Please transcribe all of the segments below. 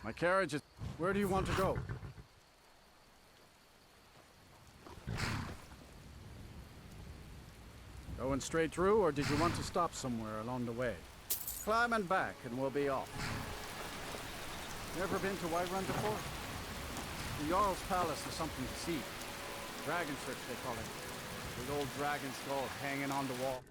My carriage is... Where do you want to go? Going straight through, or did you want to stop somewhere along the way? Climb and back, and we'll be off. Never been to Whiterun before? The Jarl's Palace is something to see. Dragon Church, they call it. With old dragon skulls hanging on the wall.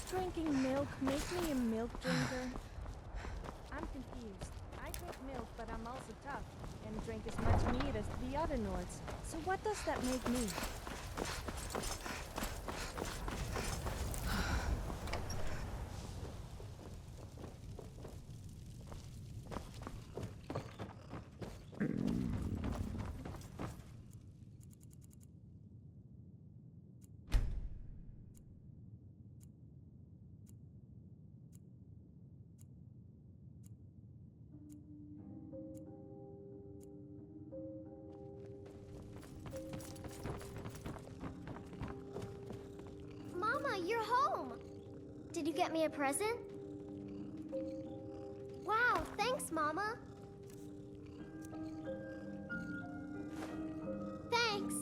Drinking milk make me a milk drinker? I'm confused. I drink milk, but I'm also tough, and drink as much meat as the other Nords. So what does that make me? Mama, you're home! Did you get me a present? Wow, thanks, Mama. Thanks.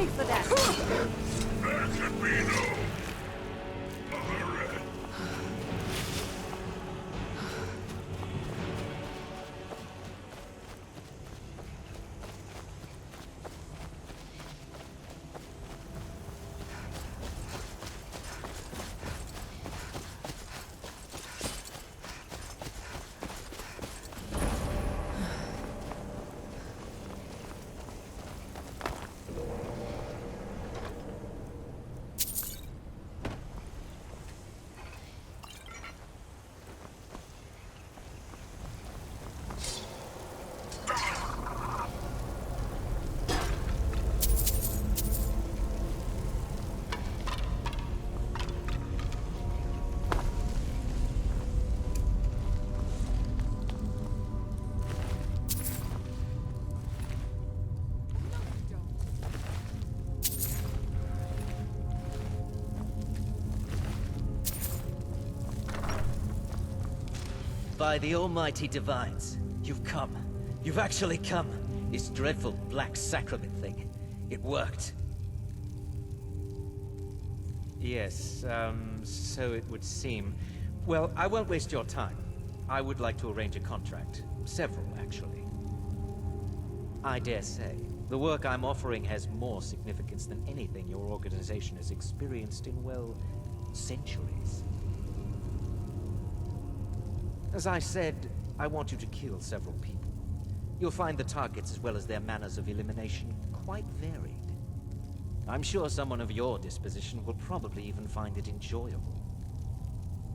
pay for that. There can be no hurry. By the almighty divines, you've come. You've actually come. This dreadful black sacrament thing. It worked. Yes, so it would seem. Well, I won't waste your time. I would like to arrange a contract. Several, actually. I dare say, the work I'm offering has more significance than anything your organization has experienced in, well, centuries. As I said, I want you to kill several people. You'll find the targets as well as their manners of elimination quite varied. I'm sure someone of your disposition will probably even find it enjoyable.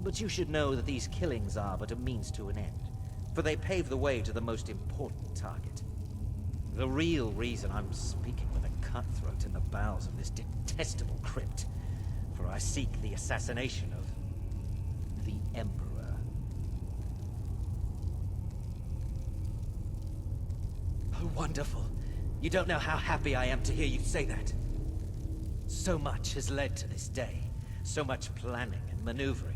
But you should know that these killings are but a means to an end, for they pave the way to the most important target. The real reason I'm speaking with a cutthroat in the bowels of this detestable crypt, for I seek the assassination of the Emperor. Oh, wonderful. You don't know how happy I am to hear you say that. So much has led to this day. So much planning and maneuvering.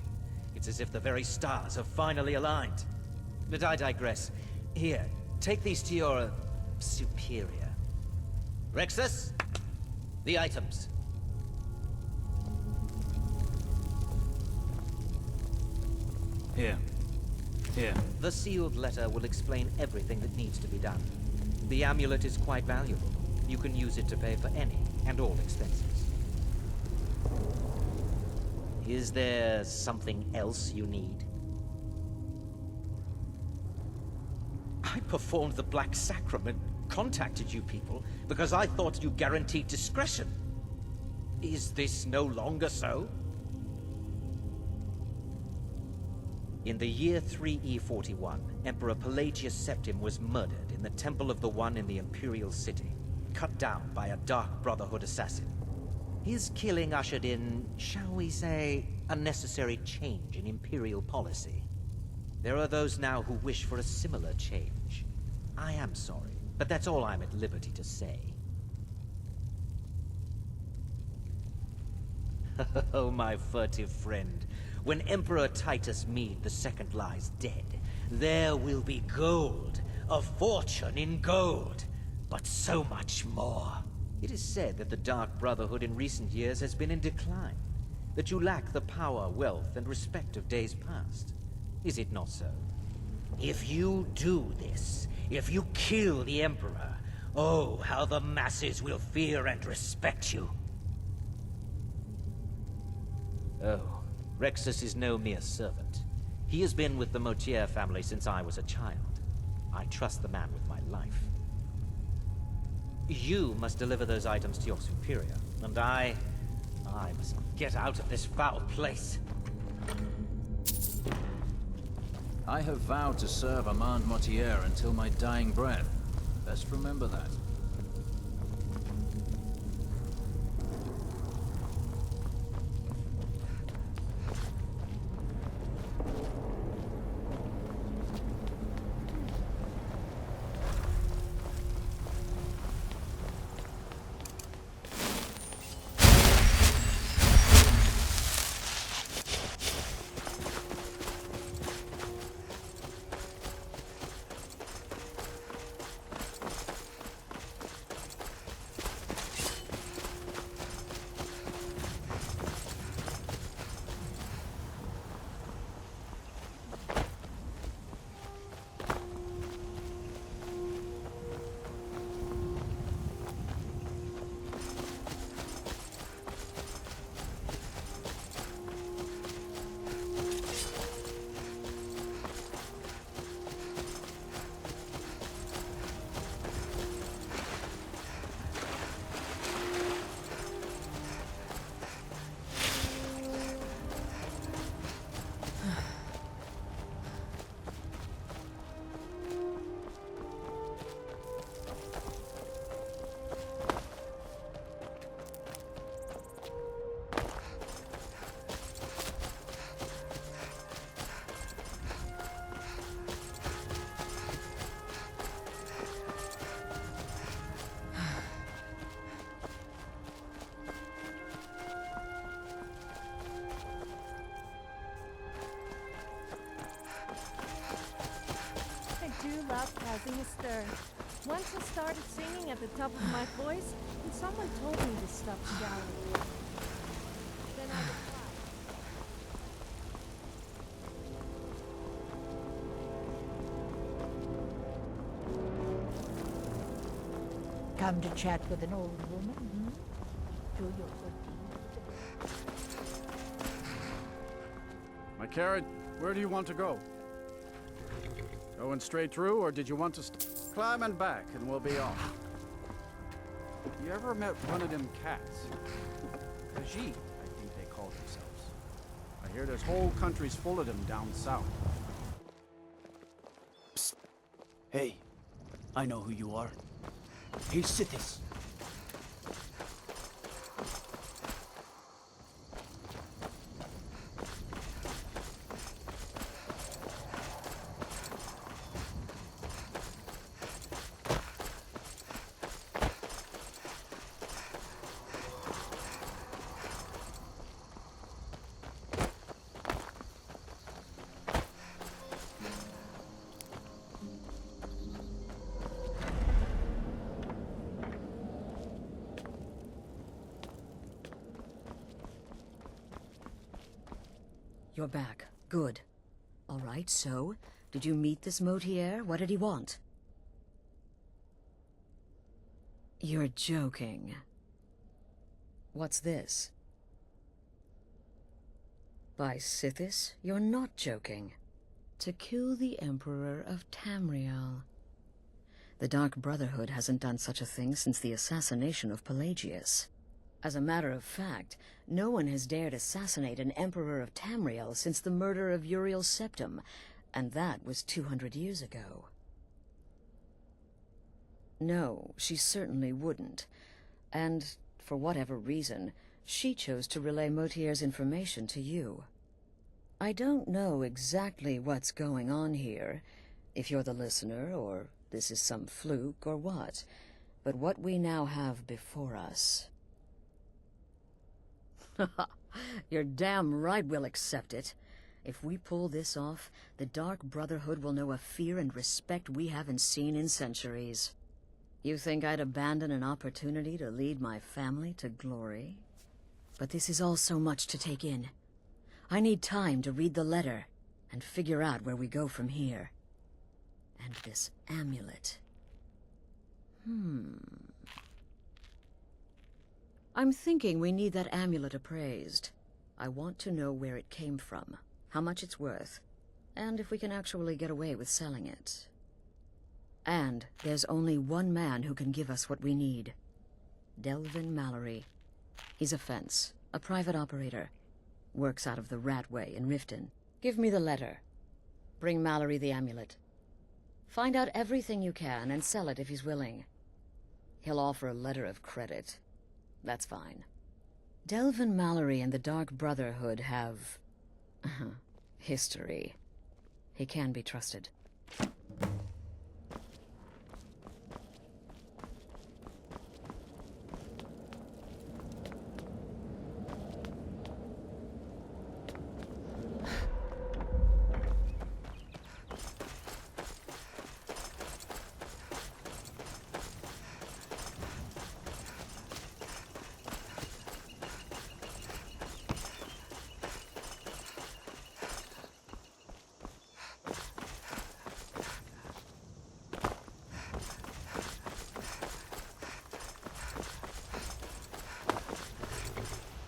It's as if the very stars have finally aligned. But I digress. Here, take these to your superior. Rexus, the items. Here. The sealed letter will explain everything that needs to be done. The amulet is quite valuable. You can use it to pay for any and all expenses. Is there something else you need? I performed the Black Sacrament, contacted you people, because I thought you guaranteed discretion. Is this no longer so? In the year 3E41, Emperor Pelagius Septim was murdered in the Temple of the One in the Imperial City, cut down by a Dark Brotherhood assassin. His killing ushered in, shall we say, a necessary change in Imperial policy. There are those now who wish for a similar change. I am sorry, but that's all I'm at liberty to say. Oh, my furtive friend. When Emperor Titus Mede II lies dead, there will be gold, a fortune in gold, but so much more. It is said that the Dark Brotherhood in recent years has been in decline, that you lack the power, wealth, and respect of days past. Is it not so? If you do this, if you kill the Emperor, oh, how the masses will fear and respect you. Oh. Rexus is no mere servant. He has been with the Motier family since I was a child. I trust the man with my life. You must deliver those items to your superior, and I must get out of this foul place. I have vowed to serve Armand Motier until my dying breath. Best remember that. about causing a stir. Once I started singing at the top of my voice, and someone told me to stop shouting. Then I replied. Come to chat with an old woman, hmm? Do your good deed. My carrot, where do you want to go? Going straight through, or did you want to climbing back and we'll be off? You ever met one of them cats? Khajiit, I think they call themselves. I hear there's whole countries full of them down south. Psst. Hey, I know who you are. Hey, Sithis. You're back. Good. All right, so, did you meet this Motier? What did he want? You're joking. What's this? By Sithis, you're not joking. To kill the Emperor of Tamriel. The Dark Brotherhood hasn't done such a thing since the assassination of Pelagius. As a matter of fact, no one has dared assassinate an Emperor of Tamriel since the murder of Uriel Septim, and that was 200 years ago. No, she certainly wouldn't. And, for whatever reason, she chose to relay Motier's information to you. I don't know exactly what's going on here, if you're the listener, or this is some fluke, or what. But what we now have before us... You're damn right we'll accept it. If we pull this off, the Dark Brotherhood will know a fear and respect we haven't seen in centuries. You think I'd abandon an opportunity to lead my family to glory? But this is all so much to take in. I need time to read the letter and figure out where we go from here. And this amulet. I'm thinking we need that amulet appraised. I want to know where it came from, how much it's worth, and if we can actually get away with selling it. And there's only one man who can give us what we need. Delvin Mallory. He's a fence, a private operator. Works out of the Ratway in Riften. Give me the letter. Bring Mallory the amulet. Find out everything you can and sell it if he's willing. He'll offer a letter of credit. That's fine. Delvin Mallory and the Dark Brotherhood have... history. He can be trusted.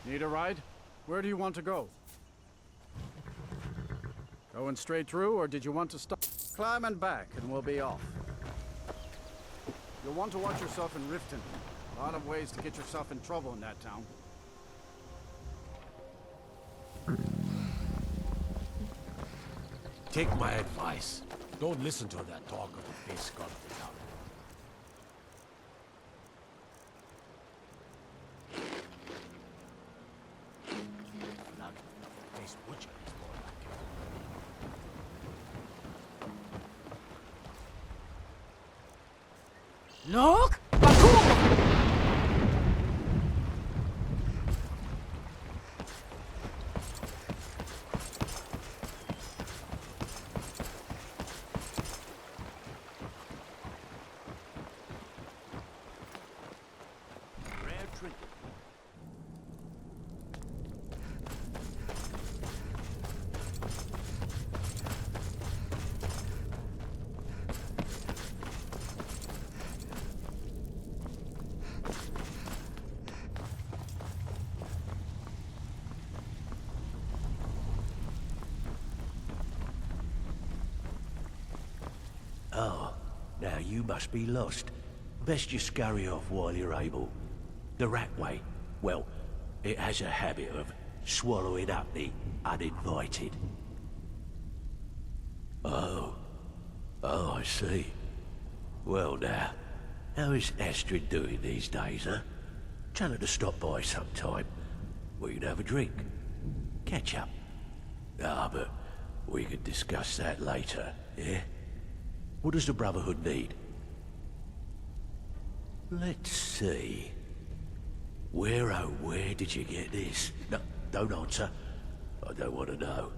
Need a ride? Where do you want to go? Going straight through, or did you want to stop? Climbing back and we'll be off. You'll want to watch yourself in Riften. A lot of ways to get yourself in trouble in that town. Take my advice. Don't listen to that talk of the face god of the town. Face butcher is more like it. Look! trinket. Oh, now you must be lost. Best you scurry off while you're able. The rat way, well, it has a habit of swallowing up the uninvited. Oh, I see. Well now, how is Astrid doing these days, huh? Tell her to stop by sometime. We can have a drink. Catch up. Ah, but we can discuss that later, yeah? What does the Brotherhood need? Let's see. Where, oh, where did you get this? No, don't answer. I don't want to know.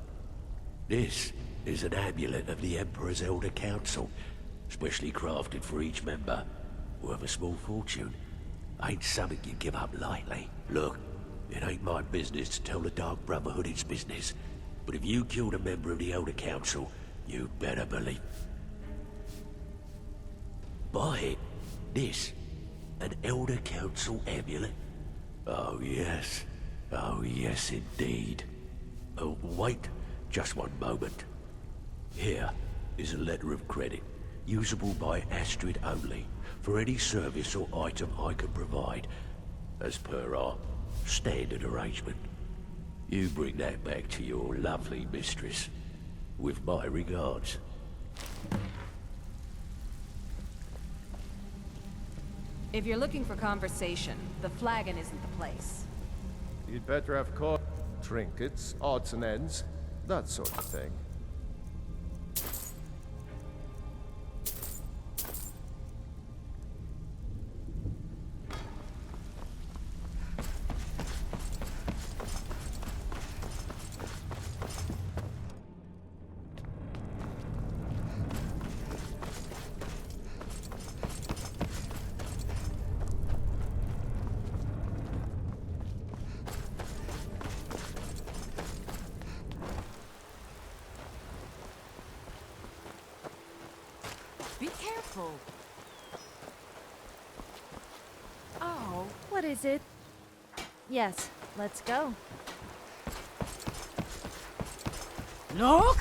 This is an amulet of the Emperor's Elder Council, specially crafted for each member, worth a small fortune. Ain't something you give up lightly. Look, it ain't my business to tell the Dark Brotherhood its business, but if you killed a member of the Elder Council, you better believe... Buy it. This. An Elder Council amulet? Oh yes. Oh yes indeed. Oh, wait. Just one moment. Here is a letter of credit, usable by Astrid only, for any service or item I can provide, as per our standard arrangement. You bring that back to your lovely mistress, with my regards. If you're looking for conversation, the flagon isn't the place. You'd better have caught trinkets, odds and ends, that sort of thing. Be careful. Oh, what is it? Yes, let's go. Look!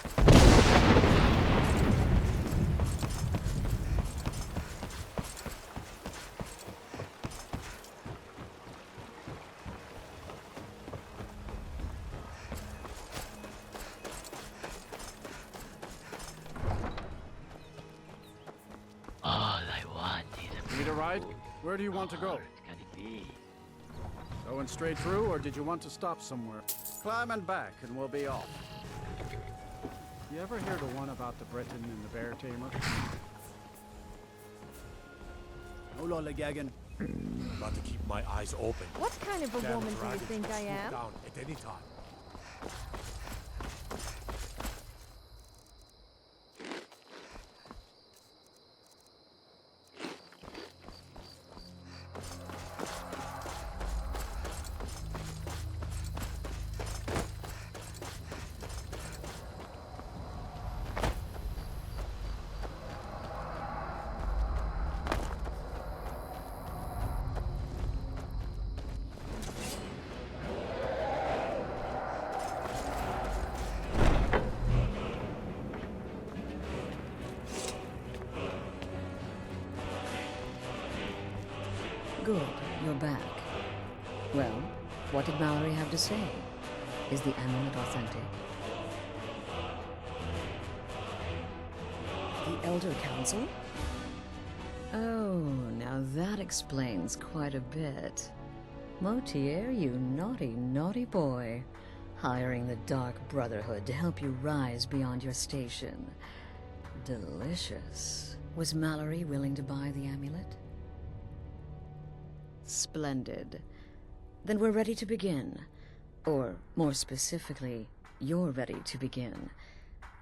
Need a ride? Where do you want to go? Going straight through, or did you want to stop somewhere? Climb and back, and we'll be off. You ever hear the one about the Briton and the bear tamer? No lollygagging. I'm about to keep my eyes open. What kind of a Damn woman do you dragon think can I swoop am? down at any time. Good, you're back. Well, what did Mallory have to say? Is the amulet authentic? The Elder Council? Oh, now that explains quite a bit. Motier, you naughty, naughty boy. Hiring the Dark Brotherhood to help you rise beyond your station. Delicious. Was Mallory willing to buy the amulet? Splendid. Then we're ready to begin. Or, more specifically, you're ready to begin.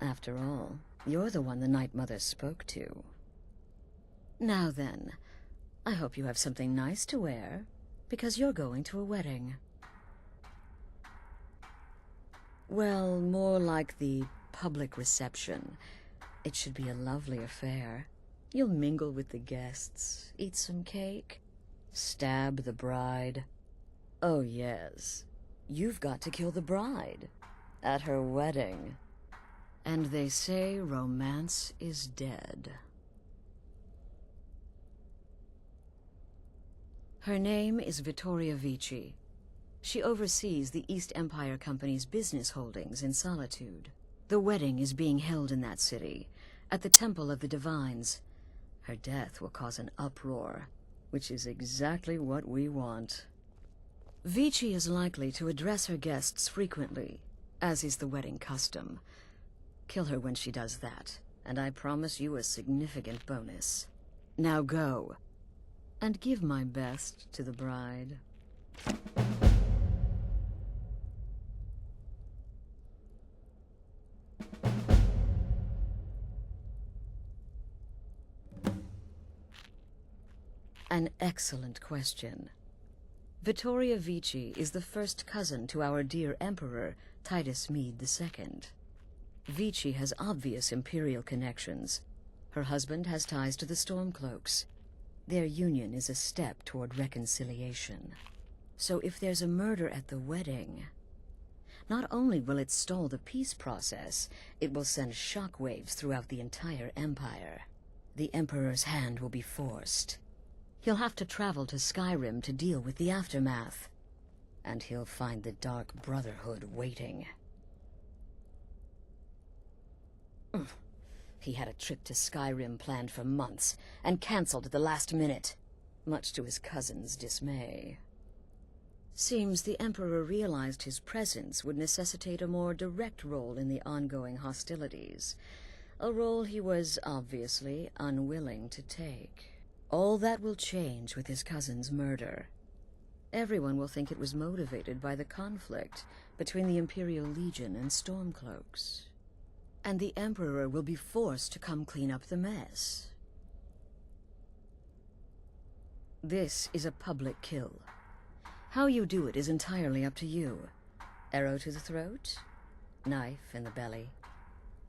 After all, you're the one the Night Mother spoke to. Now then, I hope you have something nice to wear. Because you're going to a wedding. Well, more like the public reception. It should be a lovely affair. You'll mingle with the guests, eat some cake, stab the bride. Oh yes, you've got to kill the bride at her wedding. And they say romance is dead. Her name is Vittoria Vici. She oversees the East Empire Company's business holdings in Solitude. The wedding is being held in that city, at the Temple of the Divines. Her death will cause an uproar, which is exactly what we want. Vici is likely to address her guests frequently, as is the wedding custom. Kill her when she does that, and I promise you a significant bonus. Now go, and give my best to the bride. An excellent question. Vittoria Vici is the first cousin to our dear Emperor, Titus Mede II. Vici has obvious imperial connections. Her husband has ties to the Stormcloaks. Their union is a step toward reconciliation. So if there's a murder at the wedding, not only will it stall the peace process, it will send shockwaves throughout the entire empire. The Emperor's hand will be forced. He'll have to travel to Skyrim to deal with the aftermath. And he'll find the Dark Brotherhood waiting. He had a trip to Skyrim planned for months, and cancelled at the last minute, much to his cousin's dismay. Seems the Emperor realized his presence would necessitate a more direct role in the ongoing hostilities, a role he was obviously unwilling to take. All that will change with his cousin's murder. Everyone will think it was motivated by the conflict between the Imperial Legion and Stormcloaks. And the Emperor will be forced to come clean up the mess. This is a public kill. How you do it is entirely up to you. Arrow to the throat? Knife in the belly?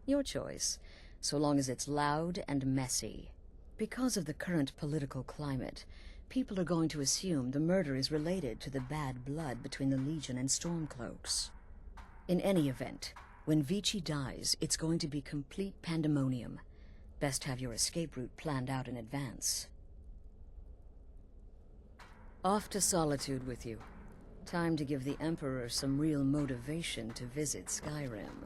Your choice, so long as it's loud and messy. Because of the current political climate, people are going to assume the murder is related to the bad blood between the Legion and Stormcloaks. In any event, when Vici dies, it's going to be complete pandemonium. Best have your escape route planned out in advance. Off to Solitude with you. Time to give the Emperor some real motivation to visit Skyrim.